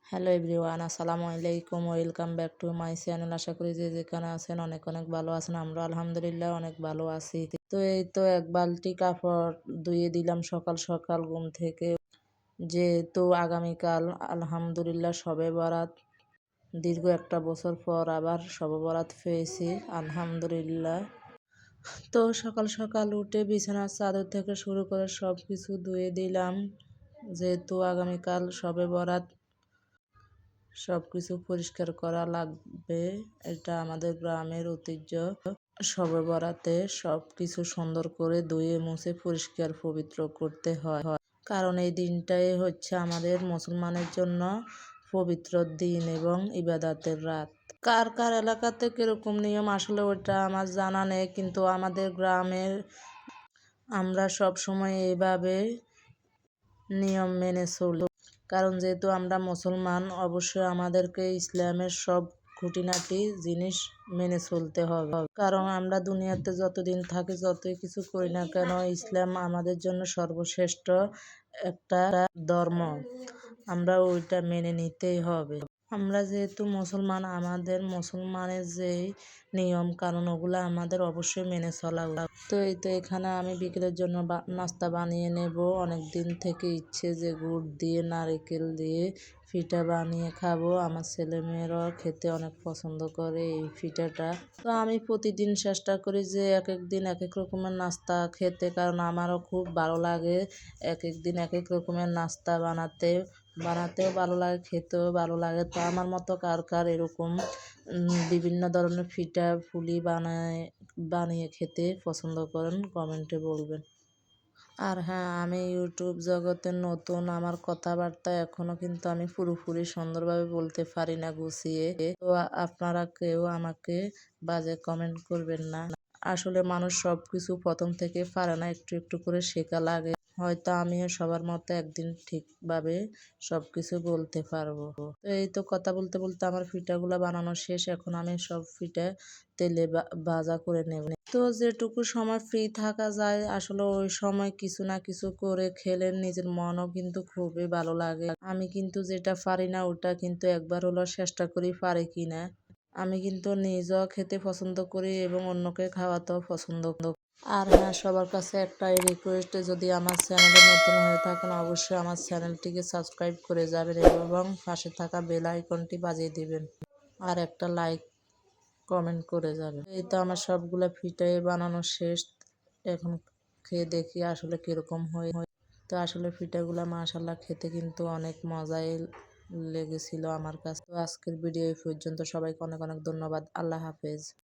Hello everyone, আসসালামু আলাইকুম। Welcome back to my channel. আশা করি যে যেখানে আছেন অনেক অনেক ভালো আছেন। আমরা আলহামদুলিল্লাহ অনেক ভালো আছি। তো এই তো এক বালতি কাপড় ধুয়ে দিলাম সকাল সকাল ঘুম থেকে, যেহেতু আগামীকাল আলহামদুলিল্লাহ শবে বরাত। দীর্ঘ একটা বছর পর আবার শবে বরাত পেয়েছি আলহামদুলিল্লাহ। তো সকাল সকাল উঠে বিছানার চাদর থেকে শুরু করে সব কিছু ধুয়ে দিলাম, যেহেতু আগামীকাল শবে বরাত। সব কিছু পরিষ্কার করা লাগবে, এটা আমাদের গ্রামের ঐতিহ্য। শবে বরাতে সব কিছু সুন্দর করে ধুয়ে মুছে পরিষ্কার পবিত্র করতে হয়, কারণ এই দিনটাই হচ্ছে আমাদের মুসলমানের জন্য পবিত্র দিন এবং ইবাদতের রাত। কার কার এলাকাতে কিরকম নিয়ম আসলে ওটা আমার জানা নেই, কিন্তু আমাদের গ্রামের আমরা সব সময় এইভাবে নিয়ম মেনে চলি, কারণ যেহেতু আমরা মুসলমান অবশ্যই আমাদেরকে ইসলামের সব খুঁটিনাটি জিনিস মেনে চলতে হবে। কারণ আমরা দুনিয়াতে যতদিন থাকি, যতই কিছু করি না কেন, ইসলাম আমাদের জন্য সর্বশ্রেষ্ঠ একটা ধর্ম, আমরা ওইটা মেনে নিতেই হবে। আমরা যেহেতু মুসলমান, আমাদের মুসলমানের যেই নিয়ম কানুন ওগুলো আমাদের অবশ্যই মেনে চলা উচিত। তো এই তো এখানে আমি বিকেলের জন্য নাস্তা বানিয়ে নেব। অনেক দিন থেকে ইচ্ছে যে গুড় দিয়ে নারকেল দিয়ে পিঠা বানিয়ে খাবো। আমার ছেলেমেয়েরাও খেতে অনেক পছন্দ করে এই পিঠাটা। তো আমি প্রতিদিন চেষ্টা করি যে এক এক দিন এক এক রকমের নাস্তা খেতে, কারণ আমারও খুব ভালো লাগে এক এক দিন এক এক রকমের নাস্তা বানাতেও ভালো লাগে, খেতেও ভালো লাগে। তো আমার মতো কার কার এরকম বিভিন্ন ধরনের পিঠা পুলি বানিয়ে খেতে পছন্দ করেন কমেন্টে বলবেন। আর হ্যাঁ, আমি ইউটিউব জগতে নতুন, আমার কথাবার্তা এখনও কিন্তু আমি পুরোপুরি সুন্দরভাবে বলতে পারি না গুছিয়ে। তো আপনারা কেউ আমাকে বাজে কমেন্ট করবেন না। আসলে মানুষ সব কিছু প্রথম থেকে পারে না, একটু একটু করে শেখা লাগে। হয়তো আমিও সবার মতো একদিন ঠিকভাবে সব কিছু বলতে পারবো। তো এই তো কথা বলতে বলতে আমার পিঠাগুলো বানানো শেষ। এখন আমি সব পিঠা তেলে ভাজা করে নেব। তো যেটুকু সময় ফ্রি থাকা যায় আসলে ওই সময় কিছু না কিছু করে খেলে নিজের মনও কিন্তু খুবই ভালো লাগে। আমি কিন্তু যেটা পারি না ওটা কিন্তু একবার হলো চেষ্টা করি পারি কিনা। আমি কিন্তু নিজেও খেতে পছন্দ করি এবং অন্যকে খাওয়াতেও পছন্দ করি। আর হ্যাঁ, সবার কাছে একটাই রিকোয়েস্ট, যদি আমার চ্যানেলে নতুন হয়ে থাকেন অবশ্যই আমার চ্যানেলটিকে সাবস্ক্রাইব করে যাবেন এবং পাশে থাকা বেল আইকনটি বাজিয়ে দিবেন, আর একটা লাইক কমেন্ট করে যাবেন। এই তো আমার সবগুলো পিঠাই বানানো শেষ। এখন খেয়ে দেখি আসলে কিরকম হয়। তো আসলে পিঠাগুলো মাশাআল্লাহ খেতে কিন্তু অনেক মজাই লেগেছিল আমার কাছে। তো আজকের ভিডিও এই পর্যন্ত। সবাইকে অনেক অনেক ধন্যবাদ। আল্লাহ হাফেজ।